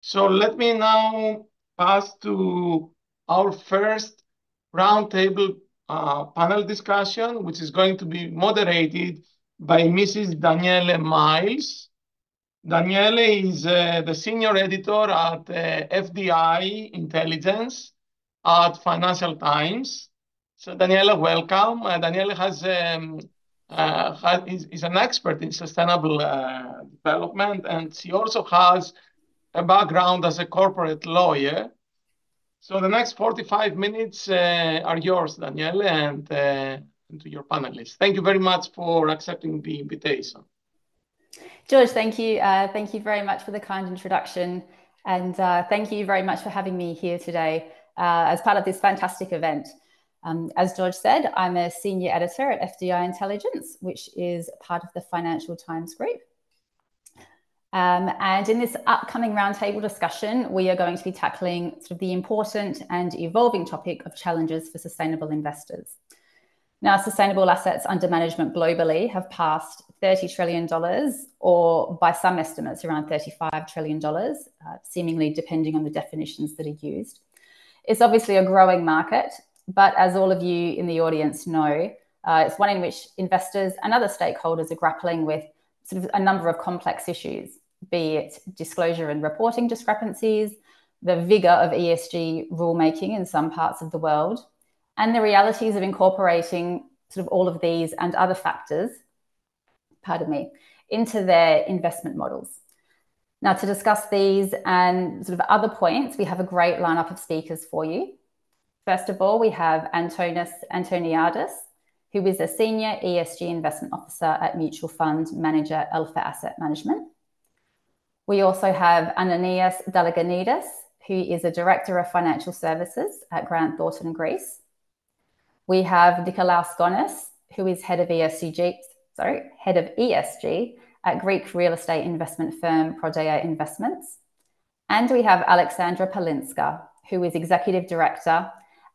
So let me now pass to our first roundtable panel discussion, which is going to be moderated by Mrs. Danielle Myles. Danielle is the senior editor at FDI Intelligence at Financial Times. So Danielle, welcome. Danielle is an expert in sustainable development, and she also has a background as a corporate lawyer. So the next 45 minutes are yours, Danielle, and to your panelists. Thank you very much for accepting the invitation. George, thank you. Thank you very much for the kind introduction. And thank you very much for having me here today as part of this fantastic event. As George said, I'm a senior editor at FDI Intelligence, which is part of the Financial Times Group. And in this upcoming roundtable discussion, we are going to be tackling sort of the important and evolving topic of challenges for sustainable investors. Now, sustainable assets under management globally have passed $30 trillion, or by some estimates, around $35 trillion, seemingly depending on the definitions that are used. It's obviously a growing market, but as all of you in the audience know, it's one in which investors and other stakeholders are grappling with sort of a number of complex issues, be it disclosure and reporting discrepancies, the vigor of ESG rulemaking in some parts of the world, and the realities of incorporating sort of all of these and other factors, into their investment models. Now, to discuss these and sort of other points, we have a great lineup of speakers for you. First of all, we have Antonis Antoniadis, who is a senior ESG investment officer at mutual fund manager Alpha Asset Management. We also have Ananias Deligiannidis, who is a director of financial services at Grant Thornton, Greece. We have Nikolaos Gkonis, who is head of ESG at Greek real estate investment firm Prodea Investments. And we have Aleksandra Palinska, who is executive director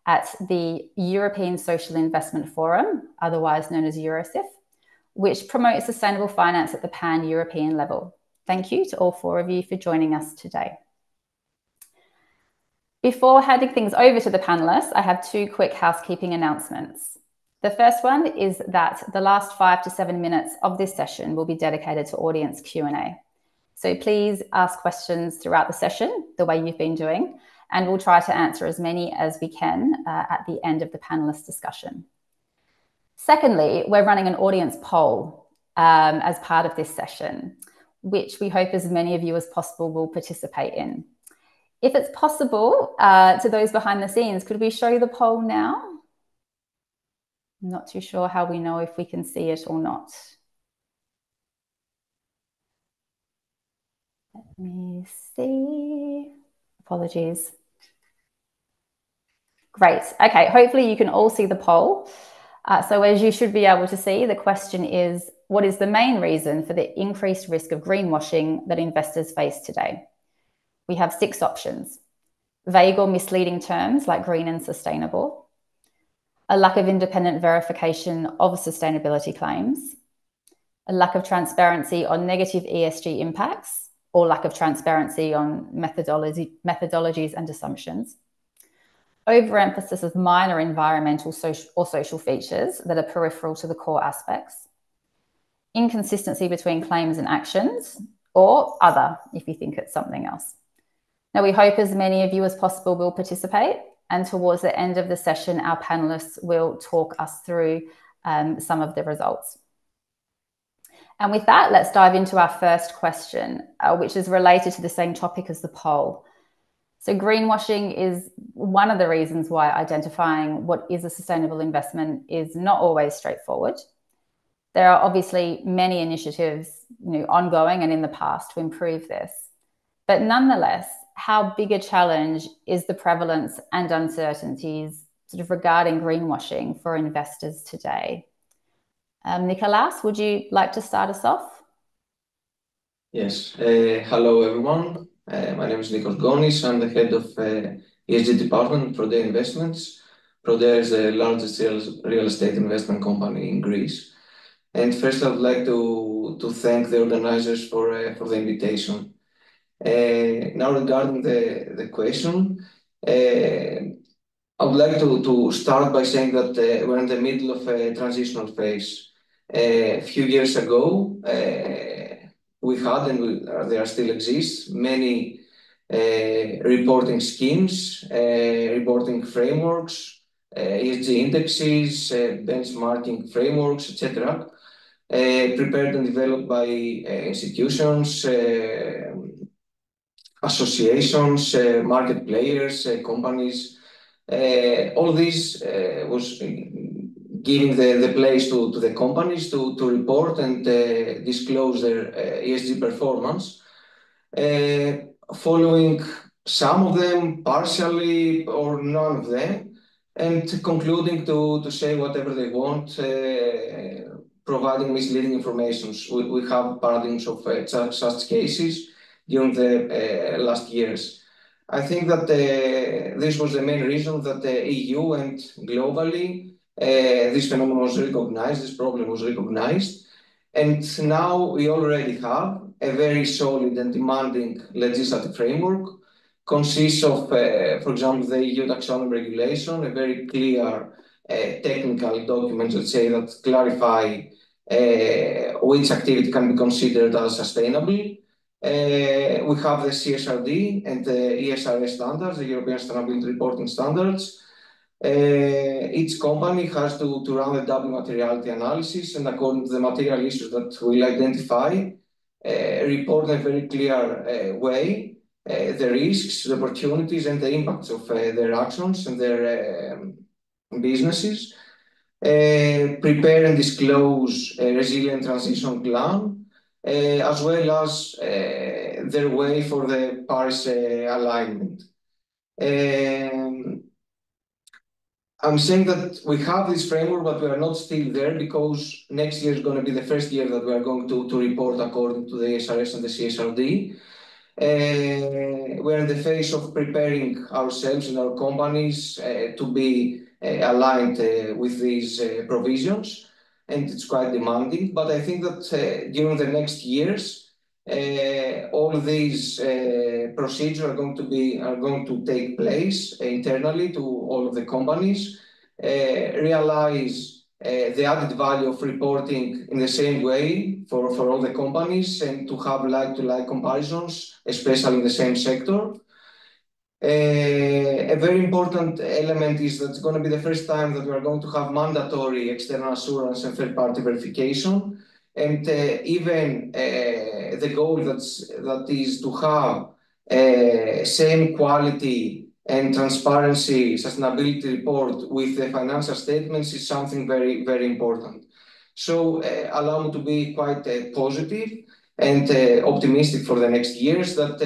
at the European Social Investment Forum, otherwise known as EUROSIF, which promotes sustainable finance at the pan-European level. Thank you to all four of you for joining us today. Before handing things over to the panelists, I have two quick housekeeping announcements. The first one is that the last 5 to 7 minutes of this session will be dedicated to audience Q&A. So please ask questions throughout the session, the way you've been doing, and we'll try to answer as many as we can at the end of the panelist discussion. Secondly, we're running an audience poll as part of this session, which we hope as many of you as possible will participate in. If it's possible, to those behind the scenes, could we show the poll now? I'm not too sure how we know if we can see it or not. Let me see. Apologies. Great. Okay, hopefully you can all see the poll. So as you should be able to see, the question is, what is the main reason for the increased risk of greenwashing that investors face today? We have 6 options: vague or misleading terms like green and sustainable, a lack of independent verification of sustainability claims, a lack of transparency on negative ESG impacts, or lack of transparency on methodologies and assumptions, overemphasis of minor environmental or social features that are peripheral to the core aspects, inconsistency between claims and actions, or other, if you think it's something else. Now, we hope as many of you as possible will participate, and towards the end of the session, our panelists will talk us through some of the results. And with that, let's dive into our first question, which is related to the same topic as the poll. So greenwashing is one of the reasons why identifying what is a sustainable investment is not always straightforward. There are obviously many initiatives, ongoing and in the past to improve this. But nonetheless, how big a challenge is the prevalence and uncertainties sort of regarding greenwashing for investors today? Nikolaos, would you like to start us off? Yes. Hello, everyone. My name is Gkonis. I'm the head of ESG department at Prodea Investments. Prodea is the largest real estate investment company in Greece. And first, I would like to thank the organizers for the invitation. Now, regarding the question, I would like to start by saying that we're in the middle of a transitional phase. A few years ago, we had, and there still exist, many reporting schemes, reporting frameworks, ESG indexes, benchmarking frameworks, etc., prepared and developed by institutions, associations, market players, companies. All this was giving the place to the companies to report and disclose their ESG performance, following some of them partially or none of them, and concluding to say whatever they want, providing misleading information. We have paradigms of such cases during the last years. I think that this was the main reason that the EU and globally this phenomenon was recognized, this problem was recognized. And now we already have a very solid and demanding legislative framework, consists of, for example, the EU taxonomy regulation, a very clear technical document, let's say, that clarify which activity can be considered as sustainable. We have the CSRD and the ESRS standards, the European Sustainability Reporting Standards. Each company has to run a double materiality analysis, and according to the material issues that we'll identify, report in a very clear way the risks, the opportunities, and the impacts of their actions and their businesses. Prepare and disclose a resilient transition plan, as well as their way for the Paris alignment. I'm saying that we have this framework, but we are not still there because next year is going to be the first year that we are going to report according to the SRS and the CSRD. We're in the phase of preparing ourselves and our companies to be aligned with these provisions, and it's quite demanding. But I think that during the next years, all these procedures are going to take place internally to all of the companies, realize the added value of reporting in the same way for all the companies, and to have like-to-like comparisons, especially in the same sector. A very important element is that it's going to be the first time that we are going to have mandatory external assurance and third-party verification. And even the goal that is to have same quality and transparency sustainability report with the financial statements is something very, very important. So allow me to be quite positive and optimistic for the next years, that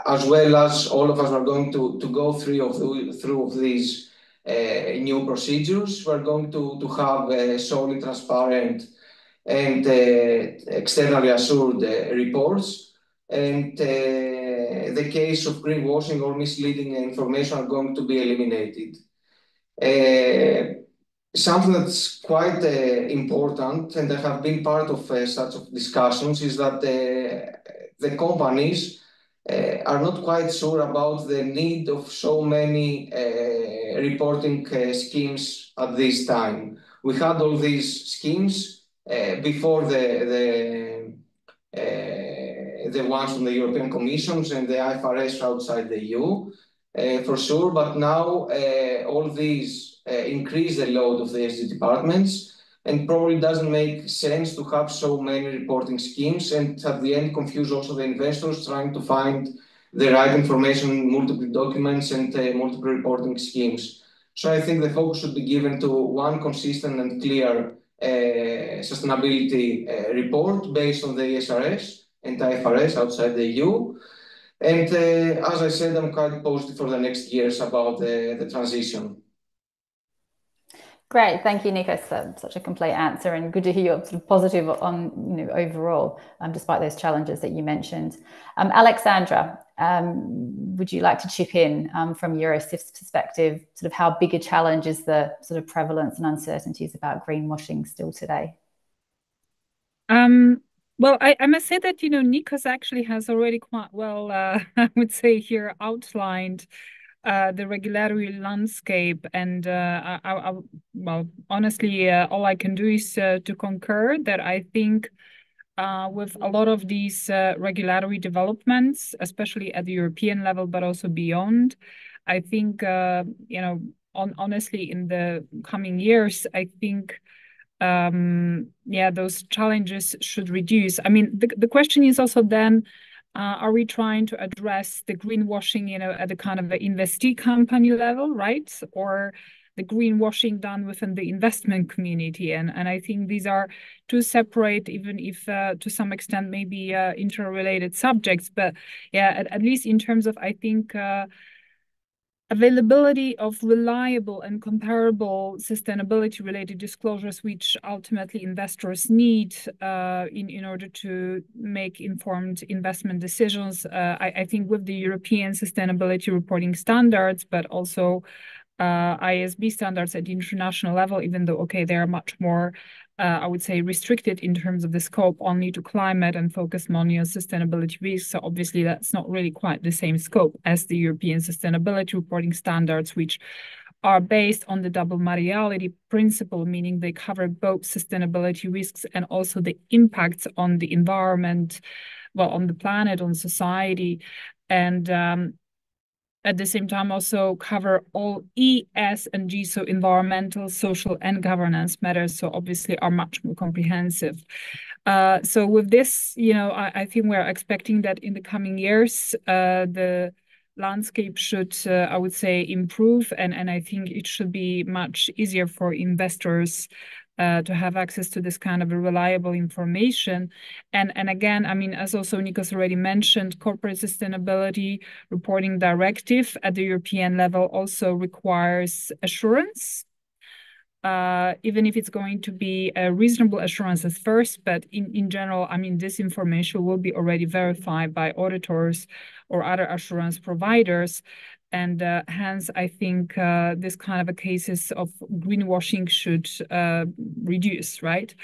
as well as all of us are going to go through these new procedures, we're going to have solid, transparent, and externally assured reports. And the case of greenwashing or misleading information are going to be eliminated. Something that's quite important, and I have been part of such discussions, is that the companies are not quite sure about the need of so many reporting schemes at this time. We had all these schemes before the ones from the European Commissions and the IFRS outside the EU, for sure. But now all these increase the load of the ESG departments, and probably doesn't make sense to have so many reporting schemes, and at the end confuse also the investors trying to find the right information in multiple documents and multiple reporting schemes. So I think the focus should be given to one consistent and clear sustainability report based on the ESRS and IFRS outside the EU. And as I said, I'm quite positive for the next years about the transition. Great, thank you, Nikos, for such a complete answer, and good to hear you're sort of positive on overall, despite those challenges that you mentioned. Aleksandra, would you like to chip in from EUROSIF's perspective, sort of how big a challenge is the sort of prevalence and uncertainties about greenwashing still today? Well, I must say that, Nikos actually has already quite well, I would say here, outlined the regulatory landscape. And well, honestly, all I can do is to concur that I think with a lot of these regulatory developments, especially at the European level, but also beyond, I think, honestly, in the coming years, I think those challenges should reduce. I mean, the question is also then, are we trying to address the greenwashing, at the kind of the investee company level, right? Or the greenwashing done within the investment community? And I think these are two separate, even if to some extent maybe interrelated subjects. But yeah, at least in terms of, I think, availability of reliable and comparable sustainability-related disclosures, which ultimately investors need in order to make informed investment decisions. I think with the European sustainability reporting standards, but also ISB standards at the international level, even though, okay, they are much more, I would say, restricted in terms of the scope only to climate and focus only on sustainability risks. So obviously that's not really quite the same scope as the European sustainability reporting standards, which are based on the double materiality principle, meaning they cover both sustainability risks and also the impacts on the environment, well, on the planet, on society. And at the same time also cover all E, S, and G, so environmental, social, and governance matters, so obviously are much more comprehensive. So with this, I think we're expecting that in the coming years, the landscape should, I would say, improve, and I think it should be much easier for investors to have access to this kind of a reliable information. And again, I mean, as also Nikos already mentioned, corporate sustainability reporting directive at the European level also requires assurance, even if it's going to be a reasonable assurance at first, but in general, I mean, this information will be already verified by auditors or other assurance providers. And hence, I think this kind of a cases of greenwashing should reduce, right?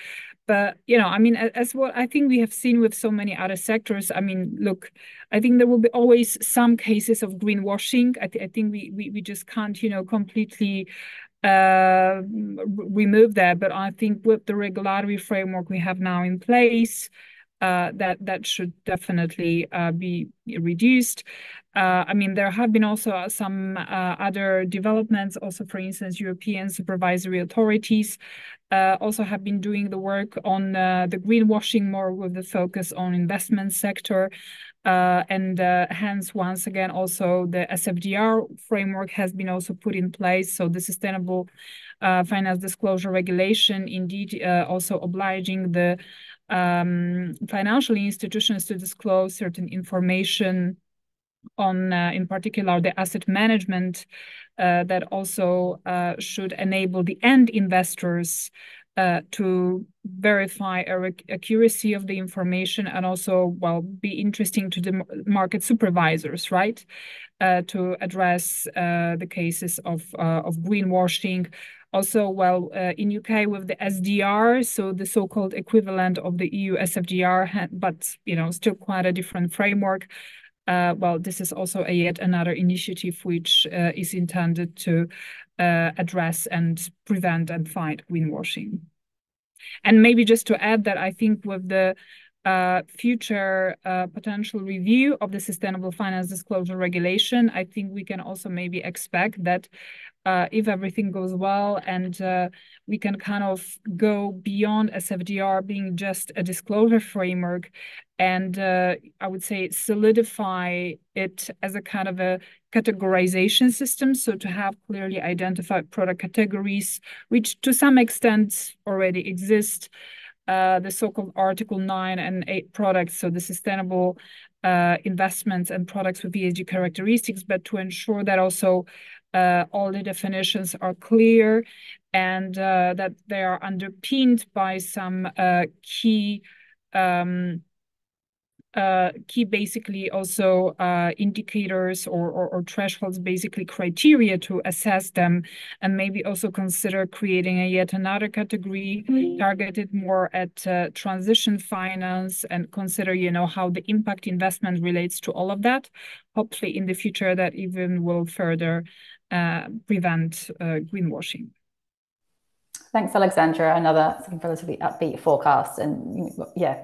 But, I mean, as what I think we have seen with so many other sectors, I mean, look, I think there will be always some cases of greenwashing. I think we just can't, completely remove that. But I think with the regulatory framework we have now in place, that should definitely be reduced. I mean, there have been also some other developments. Also, for instance, European supervisory authorities also have been doing the work on the greenwashing more with the focus on investment sector. And hence, once again, also the SFDR framework has been also put in place. So the Sustainable Finance Disclosure Regulation, indeed, also obliging the financial institutions to disclose certain information on, in particular, the asset management that also should enable the end investors to verify accuracy of the information and also, well, be interesting to the market supervisors, right? To address the cases of greenwashing. Also, well, in UK with the SDR, so the so-called equivalent of the EU SFDR, but, still quite a different framework. Well, this is also yet another initiative which is intended to address and prevent and fight greenwashing. And maybe just to add that I think with the future potential review of the Sustainable Finance Disclosure Regulation, I think we can also maybe expect that if everything goes well and we can kind of go beyond SFDR being just a disclosure framework and I would say solidify it as a kind of a categorization system. So to have clearly identified product categories, which to some extent already exist, the so-called Article 9 and 8 products, so the sustainable investments and products with ESG characteristics, but to ensure that also all the definitions are clear and that they are underpinned by some key keep basically also indicators or thresholds, basically criteria to assess them, and maybe also consider creating yet another category targeted more at transition finance, and consider, how the impact investment relates to all of that. Hopefully in the future that even will further prevent greenwashing. Thanks, Aleksandra. Another sort of relatively upbeat forecast, and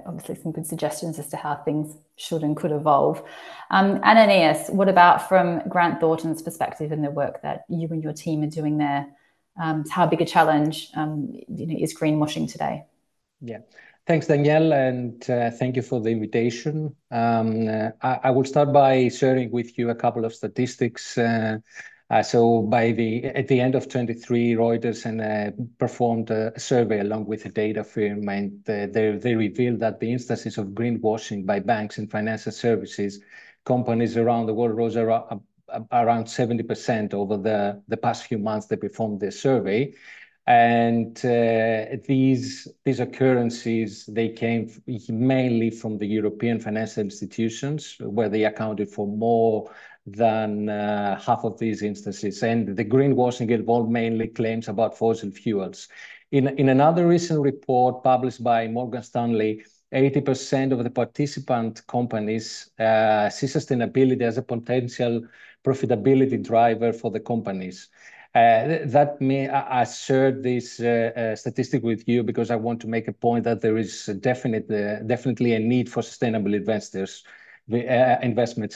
obviously some good suggestions as to how things should and could evolve. Ananias, what about from Grant Thornton's perspective and the work that you and your team are doing there? How big a challenge is greenwashing today? Yeah, thanks, Danielle, and thank you for the invitation. I will start by sharing with you a couple of statistics. So at the end of 23, Reuters performed a survey along with a data firm, and they revealed that the instances of greenwashing by banks and financial services companies around the world rose around 70% over the past few months they performed this survey. And these occurrences, they came mainly from the European financial institutions, where they accounted for more than half of these instances. And the greenwashing involved mainly claims about fossil fuels. In another recent report published by Morgan Stanley, 80% of the participant companies see sustainability as a potential profitability driver for the companies. I shared this statistic with you because I want to make a point that there is definitely a need for sustainable investments,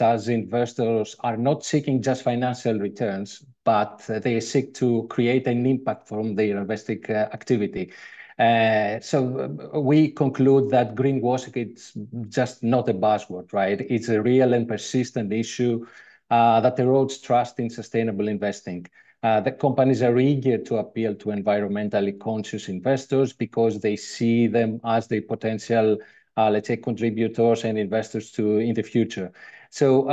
as investors are not seeking just financial returns, but they seek to create an impact from their investing activity. So we conclude that greenwashing is just not a buzzword, right? It's a real and persistent issue that erodes trust in sustainable investing. The companies are eager to appeal to environmentally conscious investors because they see them as the potential, let's say, contributors and investors in the future. So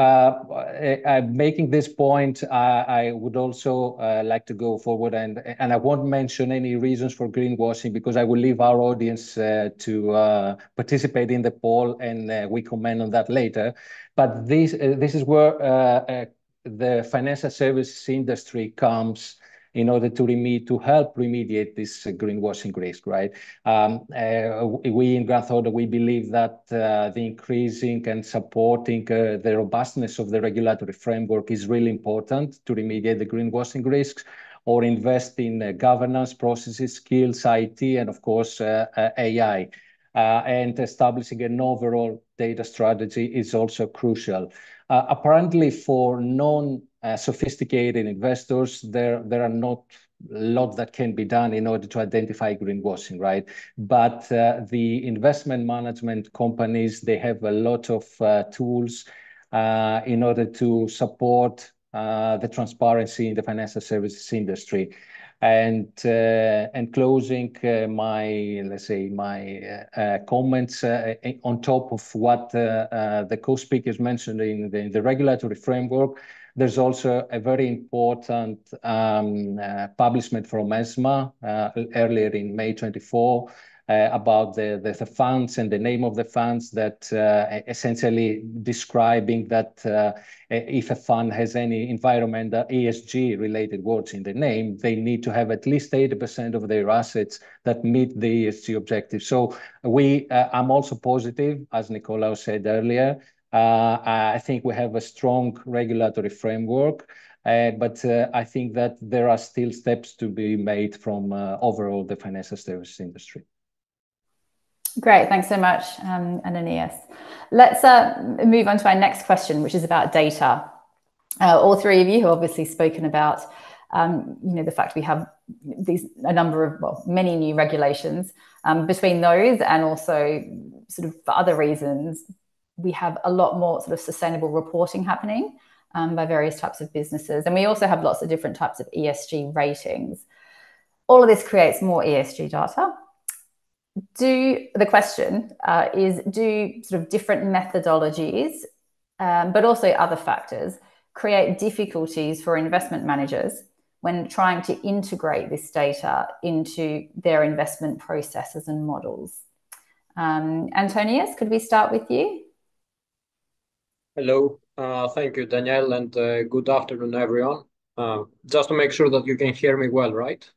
making this point, I would also like to go forward, and I won't mention any reasons for greenwashing because I will leave our audience to participate in the poll, and we comment on that later. But this is where the financial services industry comes in order to help remediate this greenwashing risk, right? We in Grant Thornton, we believe that the increasing and supporting the robustness of the regulatory framework is really important to remediate the greenwashing risks, or invest in governance, processes, skills, IT, and of course, AI. And establishing an overall data strategy is also crucial. Apparently, for non-sophisticated investors, there are not a lot that can be done in order to identify greenwashing, right? But the investment management companies, they have a lot of tools in order to support the transparency in the financial services industry. And closing my comments on top of what the co-speakers mentioned in the regulatory framework, there's also a very important publication from ESMA earlier in May 24 about the funds and the name of the funds, that essentially describing that if a fund has any environmental ESG related words in the name, they need to have at least 80% of their assets that meet the ESG objectives. So I'm also positive, as Nikolaos said earlier. I think we have a strong regulatory framework, but I think that there are still steps to be made from overall the financial services industry. Great, thanks so much, Ananias. Let's move on to our next question, which is about data. All three of you have obviously spoken about, the fact we have many new regulations. Between those and also sort of for other reasons, we have a lot more sort of sustainable reporting happening by various types of businesses. And we also have lots of different types of ESG ratings. All of this creates more ESG data. The question is, do sort of different methodologies, but also other factors, create difficulties for investment managers when trying to integrate this data into their investment processes and models? Antonias, could we start with you? Hello. Thank you, Danielle, and good afternoon, everyone. Just to make sure that you can hear me well, right?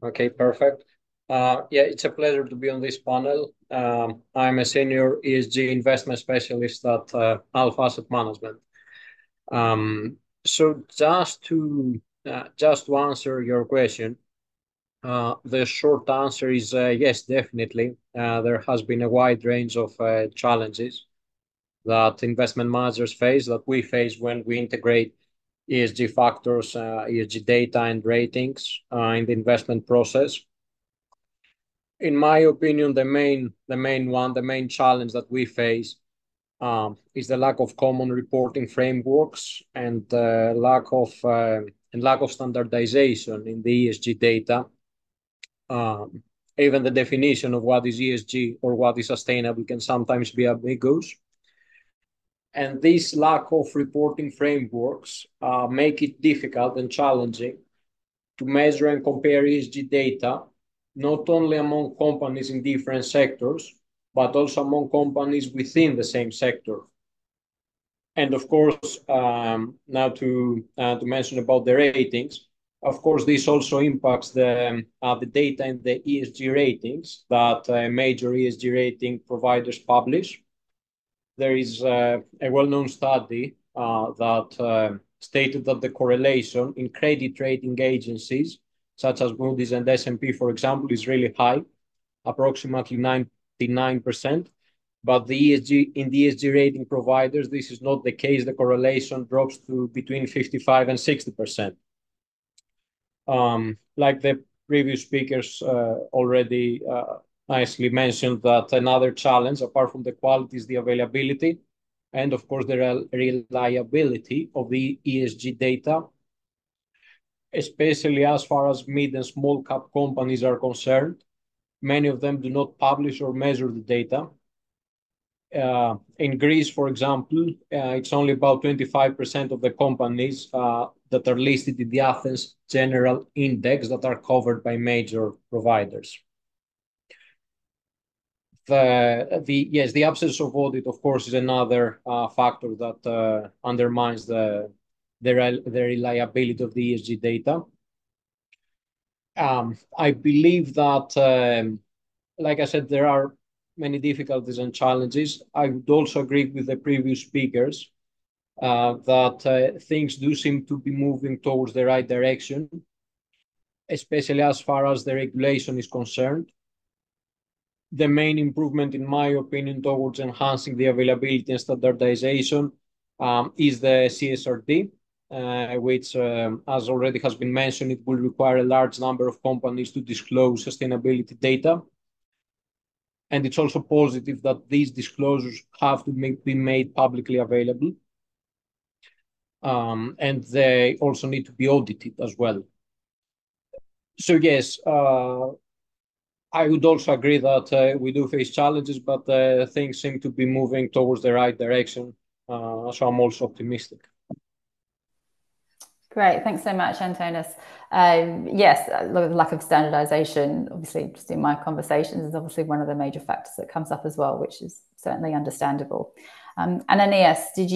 Okay, perfect. Yeah, it's a pleasure to be on this panel. I'm a senior ESG investment specialist at Alpha Asset Management. So just to answer your question, the short answer is yes, definitely. There has been a wide range of challenges that investment managers face, that we face when we integrate ESG factors, ESG data and ratings in the investment process. In my opinion, the main challenge that we face is the lack of common reporting frameworks and lack of standardization in the ESG data. Even the definition of what is ESG or what is sustainable can sometimes be ambiguous. And this lack of reporting frameworks make it difficult and challenging to measure and compare ESG data, not only among companies in different sectors, but also among companies within the same sector. And of course, now to mention about the ratings, of course, this also impacts the data and the ESG ratings that major ESG rating providers publish. There is a well-known study that stated that the correlation in credit rating agencies, such as Moody's and S&P, for example, is really high, approximately 99%. But in the ESG rating providers, this is not the case. The correlation drops to between 55 and 60%. Like the previous speakers already nicely mentioned, that another challenge, apart from the quality, is the availability and, of course, the reliability of the ESG data, especially as far as mid and small cap companies are concerned. Many of them do not publish or measure the data. In Greece, for example, it's only about 25% of the companies that are listed in the Athens General Index that are covered by major providers. The absence of audit, of course, is another factor that undermines the reliability of the ESG data. I believe that, like I said, there are many difficulties and challenges. I would also agree with the previous speakers that things do seem to be moving towards the right direction, especially as far as the regulation is concerned. The main improvement, in my opinion, towards enhancing the availability and standardization is the CSRD, which, as already has been mentioned, it will require a large number of companies to disclose sustainability data. And it's also positive that these disclosures have to be made publicly available. And they also need to be audited as well. So yes, I would also agree that we do face challenges, but things seem to be moving towards the right direction. So I'm also optimistic. Great, thanks so much, Antonis. Yes, the lack of standardization, obviously, just in my conversations, is obviously one of the major factors that comes up as well, which is certainly understandable. Ananias, could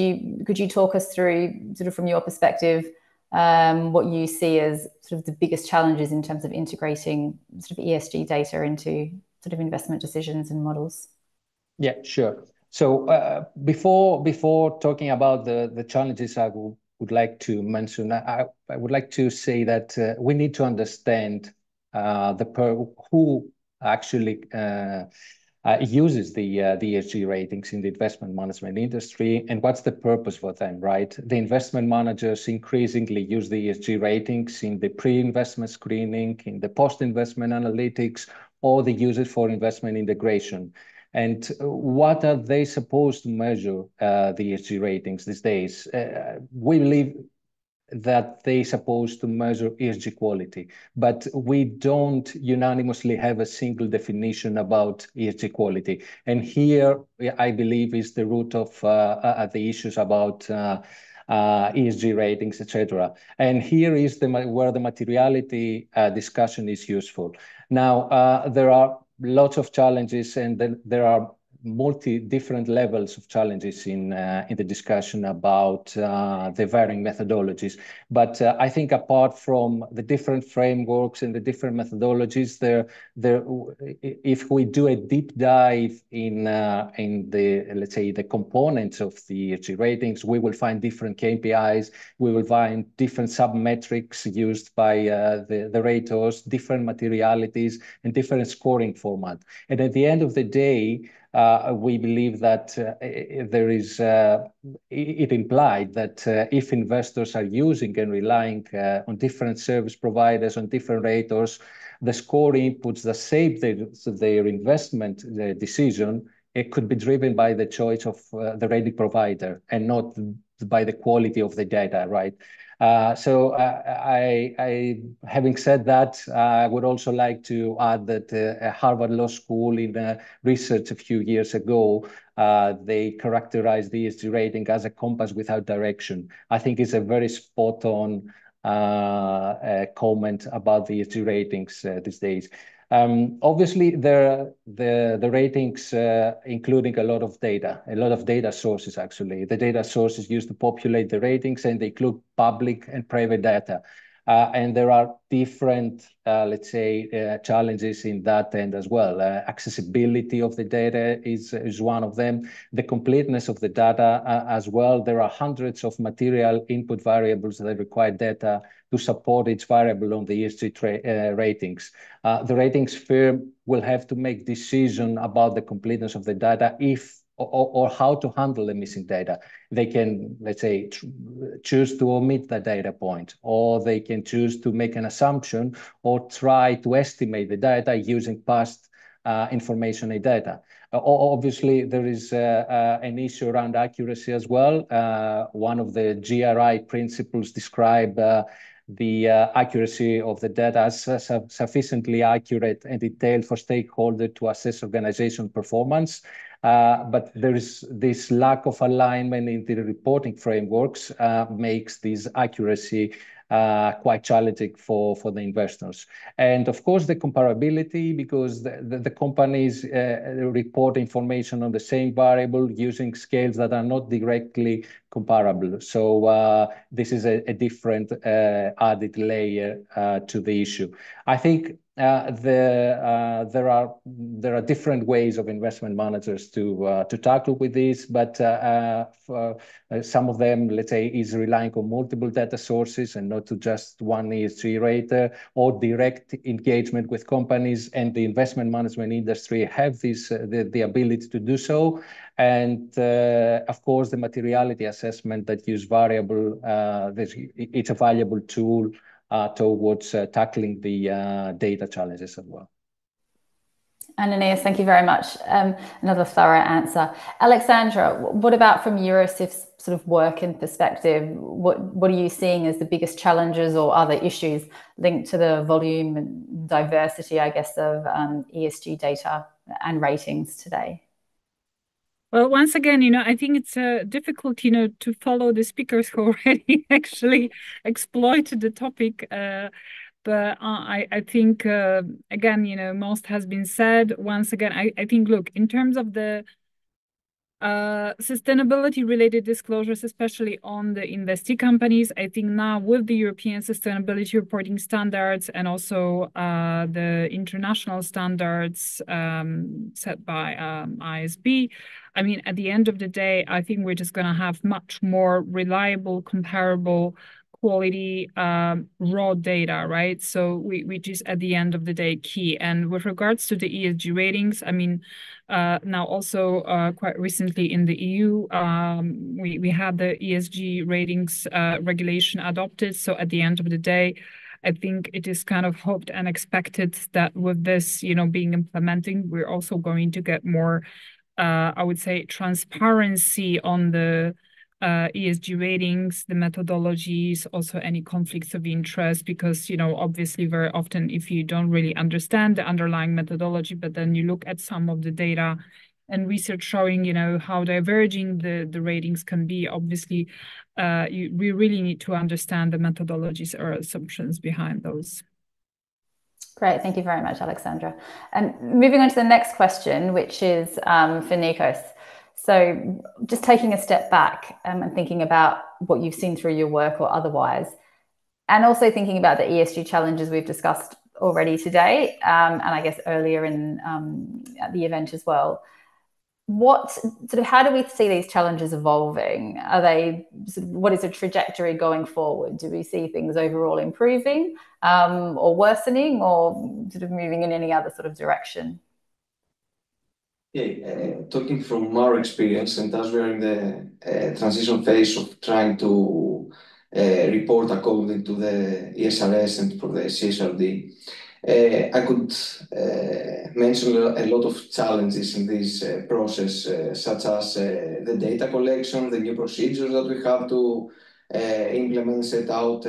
you talk us through, sort of from your perspective, what you see as sort of the biggest challenges in terms of integrating sort of ESG data into sort of investment decisions and models? Yeah, sure. So before talking about the challenges, I would like to mention, I would like to say that we need to understand who actually uses the ESG ratings in the investment management industry and what's the purpose for them, right? The investment managers increasingly use the ESG ratings in the pre-investment screening, in the post-investment analytics, or they use it for investment integration. And what are they supposed to measure, the ESG ratings these days? We believe that they're supposed to measure ESG quality, but we don't unanimously have a single definition about ESG quality. And here, I believe, is the root of the issues about ESG ratings, etc. And here is where the materiality discussion is useful. Now, there are lots of challenges, and then there are different levels of challenges in the discussion about the varying methodologies. But I think apart from the different frameworks and the different methodologies, if we do a deep dive in the, let's say, the components of the ESG ratings, we will find different KPIs, we will find different sub-metrics used by the raters, different materialities, and different scoring format. And at the end of the day, we believe that it implied that if investors are using and relying on different service providers, on different raters, the score inputs that shape their investment decision, it could be driven by the choice of the rating provider and not by the quality of the data, right? So having said that, I would also like to add that Harvard Law School in research a few years ago, they characterized the ESG rating as a compass without direction. I think it's a very spot on comment about the ESG ratings these days. Obviously, the ratings including a lot of data sources, actually. The data sources used to populate the ratings, and they include public and private data. And there are different, let's say, challenges in that end as well. Accessibility of the data is one of them. The completeness of the data as well. There are hundreds of material input variables that require data to support each variable on the ESG ratings. The ratings firm will have to make decision about the completeness of the data or how to handle the missing data. They can, let's say, choose to omit the data point, or they can choose to make an assumption or try to estimate the data using past information and data. Obviously, there is an issue around accuracy as well. One of the GRI principles describe the accuracy of the data as sufficiently accurate and detailed for stakeholders to assess organization performance. But there is this lack of alignment in the reporting frameworks makes this accuracy quite challenging for the investors. And of course, the comparability, because the companies report information on the same variable using scales that are not directly comparable. So this is a different added layer to the issue. I think there are different ways of investment managers to tackle with this, but some of them, let's say, is relying on multiple data sources and not to just one ESG rater, or direct engagement with companies, and the investment management industry have this the ability to do so. And of course, the materiality assessment that use variable, it's a valuable tool towards tackling the data challenges as well. Ananias, thank you very much. Another thorough answer. Aleksandra, what about from EUROSIF's sort of work and perspective? What are you seeing as the biggest challenges or other issues linked to the volume and diversity, I guess, of ESG data and ratings today? Well, once again, I think it's difficult, to follow the speakers who already actually exploited the topic. But I think, again, most has been said. Once again, I think, look, in terms of the sustainability-related disclosures, especially on the investee companies, I think now with the European Sustainability Reporting Standards and also the international standards set by ISB, I mean, at the end of the day, I think we're just going to have much more reliable, comparable, quality raw data, right? So which is at the end of the day key. And with regards to the ESG ratings, I mean, now also quite recently in the EU, we had the ESG ratings regulation adopted. So at the end of the day, I think it is kind of hoped and expected that with this, being implementing, we're also going to get more, I would say, transparency on the ESG ratings, the methodologies, also any conflicts of interest, because, obviously very often if you don't really understand the underlying methodology, but then you look at some of the data and research showing, how diverging the ratings can be, obviously, we really need to understand the methodologies or assumptions behind those. Great, thank you very much, Aleksandra. And moving on to the next question, which is for Nikos. So just taking a step back and thinking about what you've seen through your work or otherwise, and also thinking about the ESG challenges we've discussed already today, and I guess earlier in the event as well. How do we see these challenges evolving? Are they what is the trajectory going forward? Do we see things overall improving or worsening, or sort of moving in any other sort of direction? Yeah, talking from our experience, and as we are in the transition phase of trying to report according to the ESRS and for the CSRD, I could mention a lot of challenges in this process, such as the data collection, the new procedures that we have to implement, set out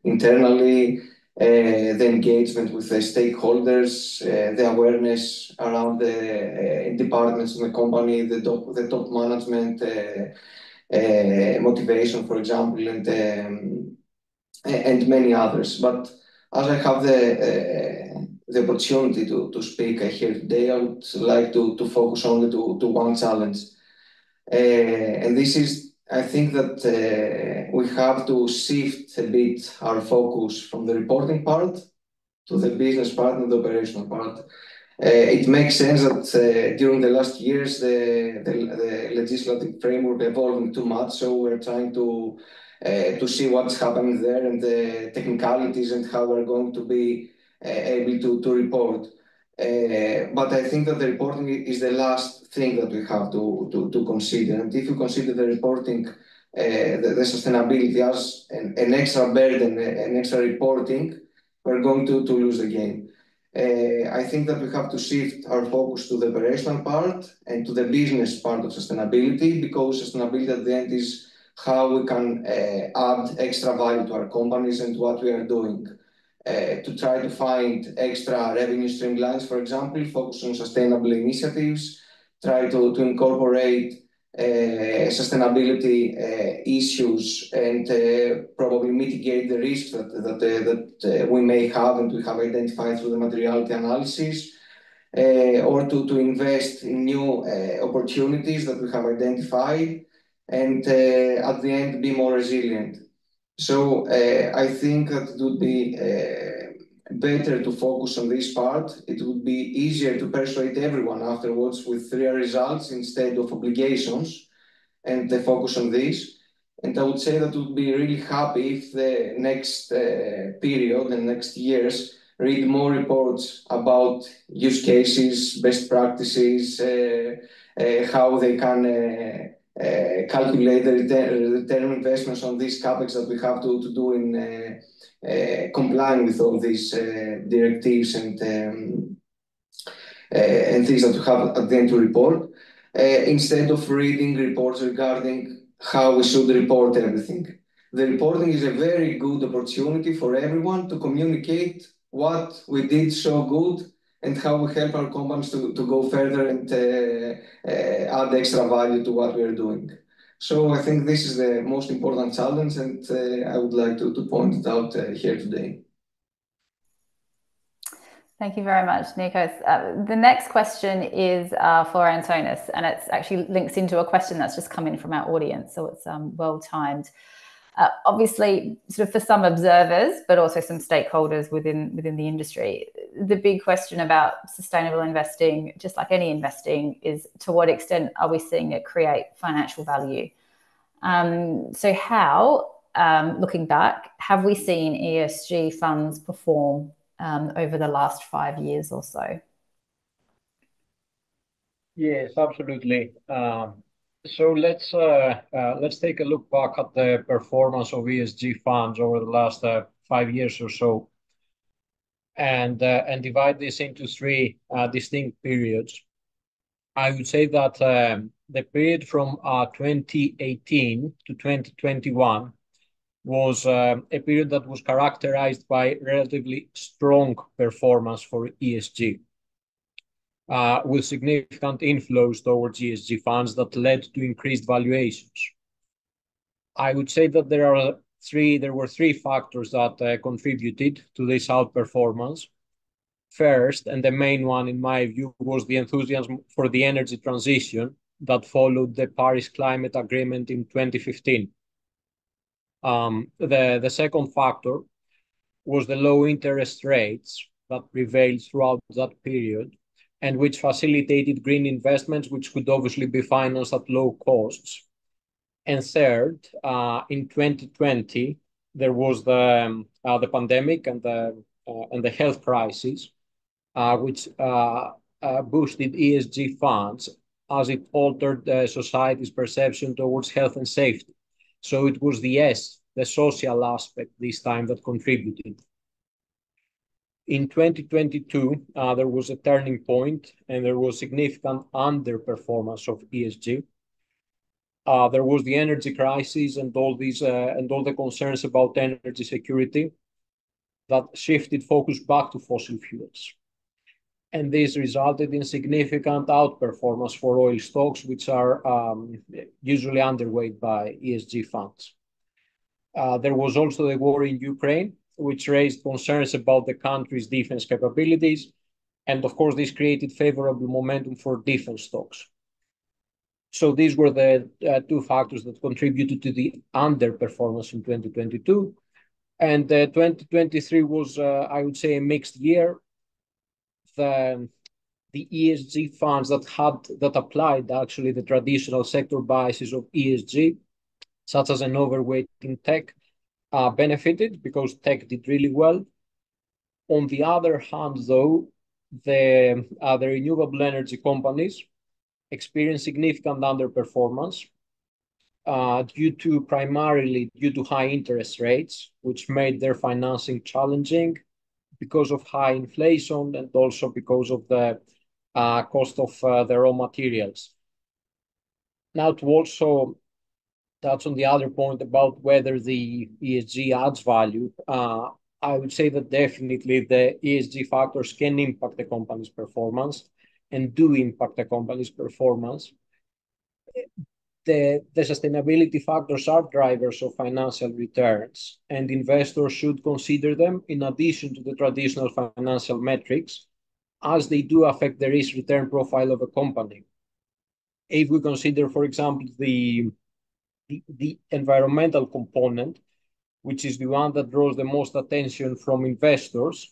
internally, the engagement with the stakeholders, the awareness around the departments in the company, the top management, motivation, for example, and many others. But as I have the opportunity to speak here today, I would like to focus only to one challenge. And this is, I think that we have to shift a bit our focus from the reporting part to the business part and the operational part. It makes sense that during the last years, the legislative framework evolving too much, so we're trying to see what's happening there and the technicalities and how we're going to be able to report. But I think that the reporting is the last thing that we have to consider. And if you consider the reporting, the sustainability as an extra burden, an extra reporting, we're going to lose the game. I think that we have to shift our focus to the operational part and to the business part of sustainability, because sustainability at the end is how we can add extra value to our companies and what we are doing. To try to find extra revenue streamlines, for example, focus on sustainable initiatives, try to incorporate sustainability issues and probably mitigate the risks that we may have and we have identified through the materiality analysis, or to invest in new opportunities that we have identified, and at the end be more resilient. So I think that it would be better to focus on this part. It would be easier to persuade everyone afterwards with real results instead of obligations, and the focus on this. And I would say that we would be really happy if the next period and next years read more reports about use cases, best practices, how they can calculate the return investments on these capex that we have to do in complying with all these directives and things that we have at the end to report, instead of reading reports regarding how we should report everything. The reporting is a very good opportunity for everyone to communicate what we did so good and how we help our companies to go further and add extra value to what we are doing. So I think this is the most important challenge, and I would like to point it out here today. Thank you very much, Nikos. The next question is for Antonis, and it's actually links into a question that's just come in from our audience, so it's well timed. Obviously, sort of for some observers, but also some stakeholders within the industry, the big question about sustainable investing, just like any investing, is to what extent are we seeing it create financial value? So how, looking back, have we seen ESG funds perform over the last 5 years or so? Yes, absolutely. So let's take a look back at the performance of ESG funds over the last 5 years or so, and divide this into three distinct periods. I would say that the period from 2018 to 2021 was a period that was characterized by relatively strong performance for ESG. With significant inflows towards ESG funds that led to increased valuations. I would say that there were three factors that contributed to this outperformance. First, and the main one in my view, was the enthusiasm for the energy transition that followed the Paris Climate Agreement in 2015. The second factor was the low interest rates that prevailed throughout that period, and which facilitated green investments, which could obviously be financed at low costs. And third, in 2020, there was the pandemic and the health crisis, which boosted ESG funds as it altered society's perception towards health and safety. So it was the social aspect this time that contributed. In 2022, there was a turning point and there was significant underperformance of ESG. There was the energy crisis and all the concerns about energy security that shifted focus back to fossil fuels. And this resulted in significant outperformance for oil stocks, which are usually underweight by ESG funds. There was also the war in Ukraine, which raised concerns about the country's defense capabilities. And of course, this created favorable momentum for defense stocks. So these were the two factors that contributed to the underperformance in 2022. And 2023 was, I would say, a mixed year. The ESG funds that applied actually the traditional sector biases of ESG, such as an overweight in tech, benefited because tech did really well. On the other hand, though, the renewable energy companies experienced significant underperformance primarily due to high interest rates, which made their financing challenging because of high inflation and also because of the cost of the raw materials. Now, to also touch on the other point about whether the ESG adds value, I would say that definitely the ESG factors can impact the company's performance and do impact the company's performance. The sustainability factors are drivers of financial returns, and investors should consider them in addition to the traditional financial metrics, as they do affect the risk-return profile of a company. If we consider, for example, the environmental component, which is the one that draws the most attention from investors,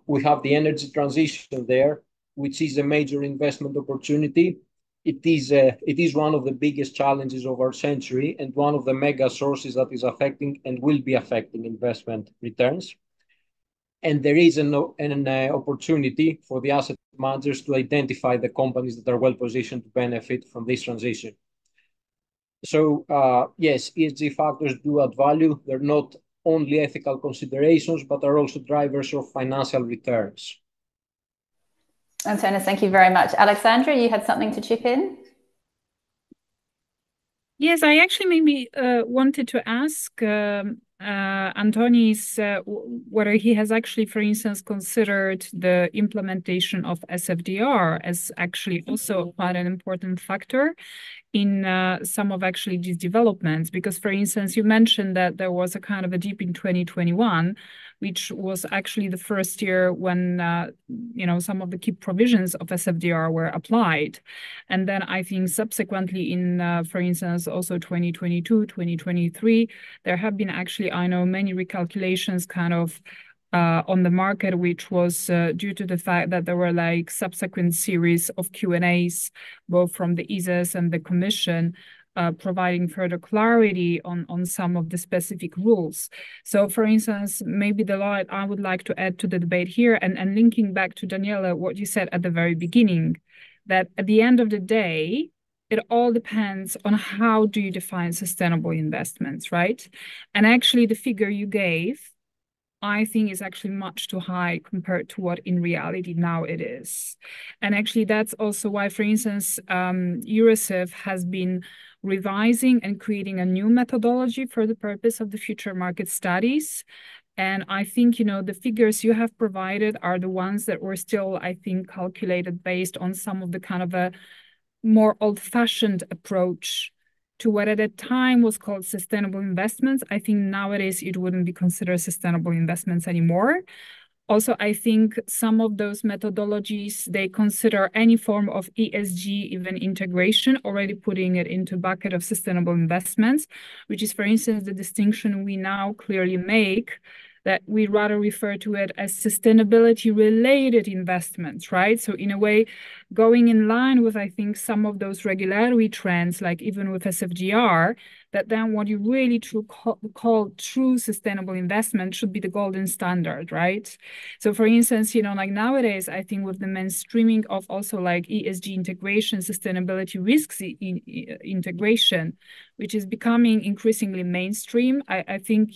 we have the energy transition there, which is a major investment opportunity. It is one of the biggest challenges of our century and one of the mega sources that is affecting and will be affecting investment returns. And there is an opportunity for the asset managers to identify the companies that are well positioned to benefit from this transition. So yes, ESG factors do add value. They're not only ethical considerations, but are also drivers of financial returns. Antonis, thank you very much. Aleksandra, you had something to chip in? Yes, I actually maybe wanted to ask Antonis whether he has actually, for instance, considered the implementation of SFDR as actually also quite an important factor in some of actually these developments. Because, for instance, you mentioned that there was a kind of a dip in 2021, which was actually the first year when some of the key provisions of SFDR were applied. And then I think subsequently in, for instance, also 2022, 2023, there have been actually, I know, many recalculations kind of on the market, which was due to the fact that there were like subsequent series of Q&As, both from the ESAs and the Commission, providing further clarity on some of the specific rules. So, for instance, maybe I would like to add to the debate here, and linking back to Danielle, what you said at the very beginning, that at the end of the day, it all depends on how do you define sustainable investments, right? And actually, the figure you gave, I think, is actually much too high compared to what in reality now it is. And actually, that's also why, for instance, EUROSIF has been revising and creating a new methodology for the purpose of the future market studies. And I think, the figures you have provided are the ones that were still, I think, calculated based on some of the kind of a more old-fashioned approach to what at the time was called sustainable investments. I think nowadays it wouldn't be considered sustainable investments anymore. Also, I think some of those methodologies, they consider any form of ESG, even integration, already putting it into bucket of sustainable investments, which is, for instance, the distinction we now clearly make, that we rather refer to it as sustainability-related investments, right? So in a way, going in line with, I think, some of those regulatory trends, like even with SFDR, that then what you really call true sustainable investment should be the golden standard, right? So for instance, like nowadays, I think with the mainstreaming of also like ESG integration, sustainability risks integration, which is becoming increasingly mainstream, I think,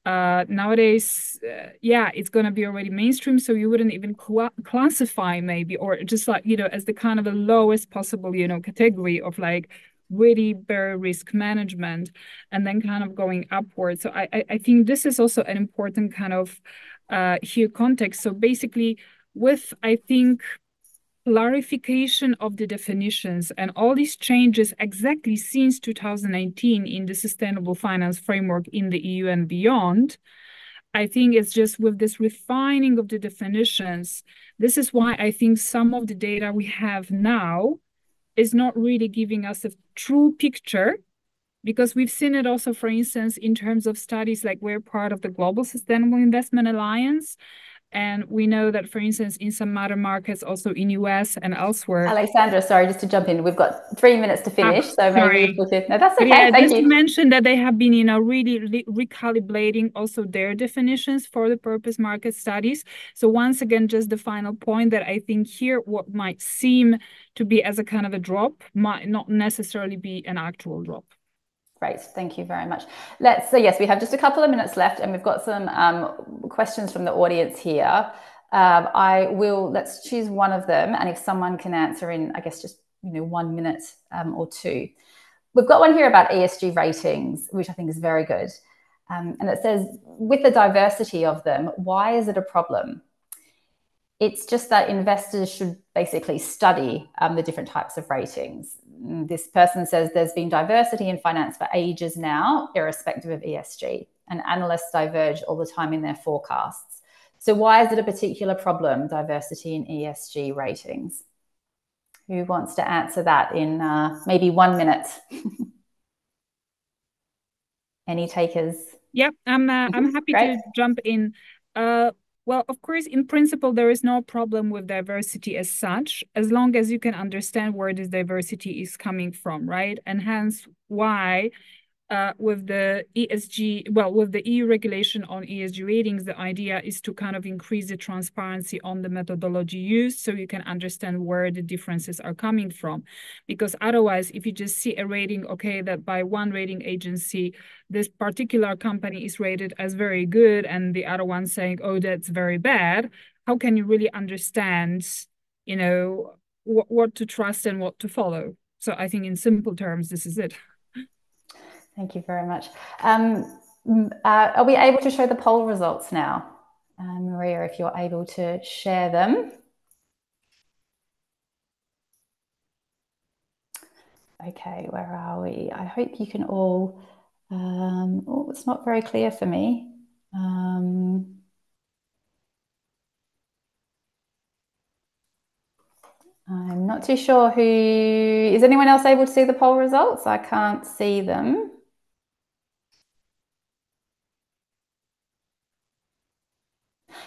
nowadays, it's going to be already mainstream, so you wouldn't even classify maybe, or just like, as the kind of the lowest possible, category of like really bare risk management, and then kind of going upwards. So I think this is also an important kind of here context. So basically with, I think, clarification of the definitions and all these changes exactly since 2019 in the sustainable finance framework in the EU and beyond, I think it's just with this refining of the definitions, this is why I think some of the data we have now is not really giving us a true picture, because we've seen it also, for instance, in terms of studies, like we're part of the Global Sustainable Investment Alliance. And we know that, for instance, in some other markets, also in US and elsewhere. Aleksandra, sorry, just to jump in. We've got 3 minutes to finish, so maybe no, that's okay. Yeah, Thank just you. to mention that they have been, really recalibrating also their definitions for the purpose market studies. So once again, just the final point that I think here, what might seem to be as a kind of a drop might not necessarily be an actual drop. Great, thank you very much. Yes, we have just a couple of minutes left, and we've got some questions from the audience here. Let's choose one of them, and if someone can answer in, I guess, just 1 minute or two. We've got one here about ESG ratings, which I think is very good. And it says, with the diversity of them, why is it a problem? It's just that investors should basically study the different types of ratings. This person says there's been diversity in finance for ages now, irrespective of ESG, and analysts diverge all the time in their forecasts. So why is it a particular problem, diversity in ESG ratings? Who wants to answer that in maybe 1 minute? Any takers? Yep, I'm happy to jump in. Well, of course, in principle, there is no problem with diversity as such, as long as you can understand where this diversity is coming from, right? And hence why with the ESG, with the EU regulation on ESG ratings, the idea is to kind of increase the transparency on the methodology used, so you can understand where the differences are coming from. Because otherwise, if you just see a rating, okay, that by one rating agency, this particular company is rated as very good, and the other one saying, oh, that's very bad, how can you really understand, what to trust and what to follow? So I think in simple terms, this is it. Thank you very much. Are we able to show the poll results now? Maria, if you're able to share them. Okay, where are we? I hope you can all... oh, it's not very clear for me. I'm not too sure who... Is anyone else able to see the poll results? I can't see them.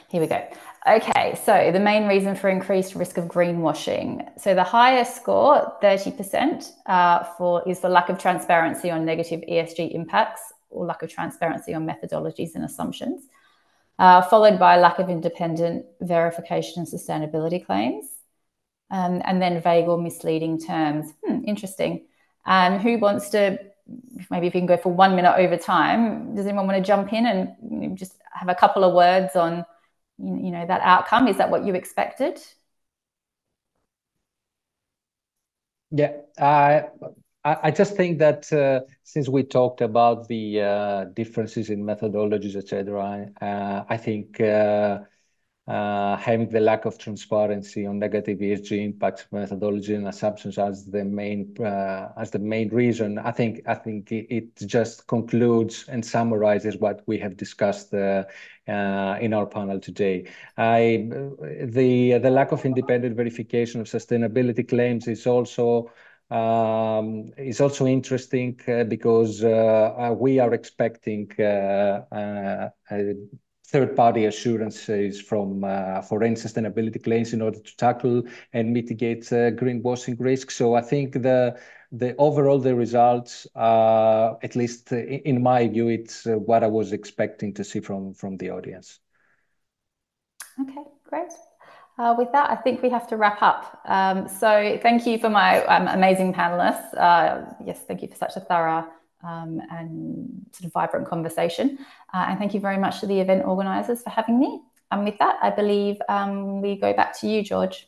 Here we go. Okay, so the main reason for increased risk of greenwashing. So the highest score, 30%, is for lack of transparency on negative ESG impacts, or lack of transparency on methodologies and assumptions, followed by lack of independent verification and sustainability claims, and then vague or misleading terms. Interesting. Who wants to, maybe if you can go for 1 minute over time, does anyone want to jump in and just have a couple of words on that outcome? Is that what you expected? Yeah, I just think that since we talked about the differences in methodologies, etc., I think having the lack of transparency on negative ESG impacts methodology and assumptions as the main reason. I think it just concludes and summarizes what we have discussed in our panel today. The lack of independent verification of sustainability claims is also interesting because we are expecting third-party assurances for any sustainability claims in order to tackle and mitigate greenwashing risks. So I think the overall results, at least in my view, it's what I was expecting to see from the audience. Okay, great. With that, I think we have to wrap up. So thank you for my amazing panelists. Yes, thank you for such a thorough and sort of vibrant conversation. And thank you very much to the event organisers for having me. And with that, I believe we go back to you, George.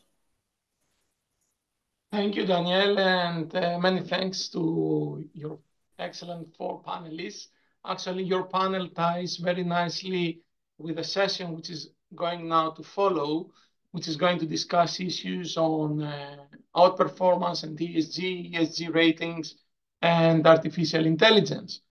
Thank you, Danielle, and many thanks to your excellent 4 panelists. Actually, your panel ties very nicely with the session which is going now to follow, which is going to discuss issues on outperformance and ESG ratings, and artificial intelligence.